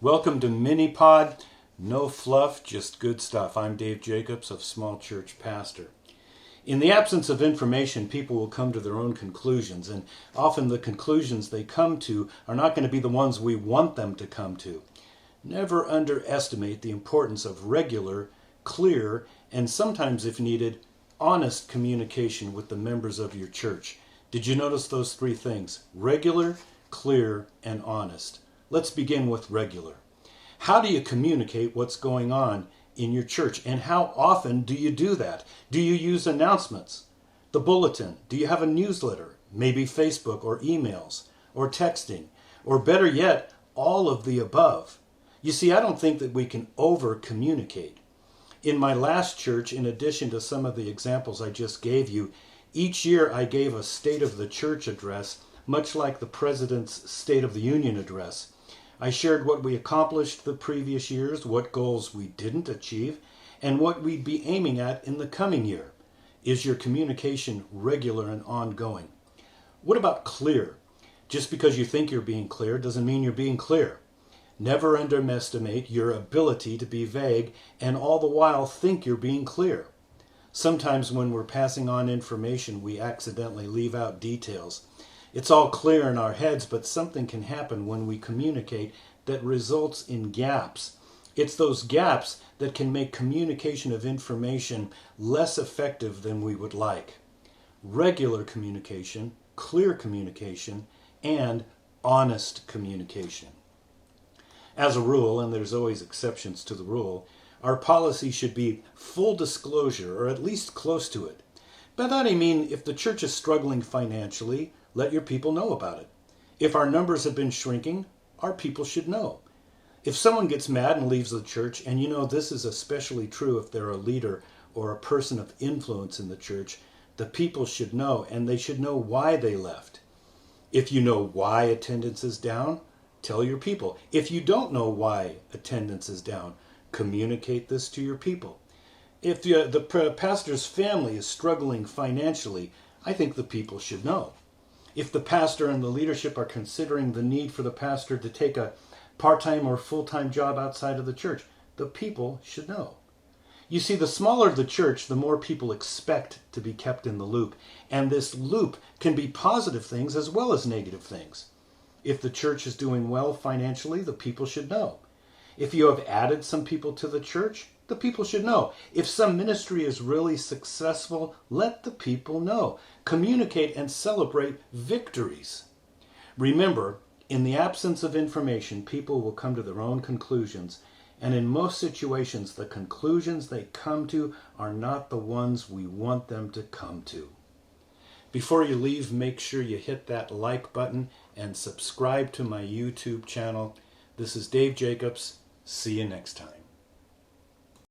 Welcome to Mini-Pod. No fluff, just good stuff. I'm Dave Jacobs of Small Church Pastor. In the absence of information, people will come to their own conclusions, and often the conclusions they come to are not going to be the ones we want them to come to. Never underestimate the importance of regular, clear, and sometimes, if needed, honest communication with the members of your church. Did you notice those three things? Regular, clear, and honest. Let's begin with regular. How do you communicate what's going on in your church, and how often do you do that? Do you use announcements? The bulletin? Do you have a newsletter? Maybe Facebook or emails or texting, or better yet, all of the above. You see, I don't think that we can over-communicate. In my last church, in addition to some of the examples I just gave you, each year I gave a State of the Church address, much like the President's State of the Union address. I shared what we accomplished the previous years, what goals we didn't achieve, and what we'd be aiming at in the coming year. Is your communication regular and ongoing? What about clear? Just because you think you're being clear doesn't mean you're being clear. Never underestimate your ability to be vague and all the while think you're being clear. Sometimes when we're passing on information, we accidentally leave out details. It's all clear in our heads, but something can happen when we communicate that results in gaps. It's those gaps that can make communication of information less effective than we would like. Regular communication, clear communication, and honest communication. As a rule, and there's always exceptions to the rule, our policy should be full disclosure, or at least close to it. By that I mean, if the church is struggling financially, let your people know about it. If our numbers have been shrinking, our people should know. If someone gets mad and leaves the church, and you know this is especially true if they're a leader or a person of influence in the church, the people should know, and they should know why they left. If you know why attendance is down, tell your people. If you don't know why attendance is down, communicate this to your people. If the pastor's family is struggling financially, I think the people should know. If the pastor and the leadership are considering the need for the pastor to take a part-time or full-time job outside of the church, the people should know. You see, the smaller the church, the more people expect to be kept in the loop. And this loop can be positive things as well as negative things. If the church is doing well financially, the people should know. If you have added some people to the church, the people should know. If some ministry is really successful, let the people know. Communicate and celebrate victories. Remember, in the absence of information, people will come to their own conclusions. And in most situations, the conclusions they come to are not the ones we want them to come to. Before you leave, make sure you hit that like button and subscribe to my YouTube channel. This is Dave Jacobs. See you next time.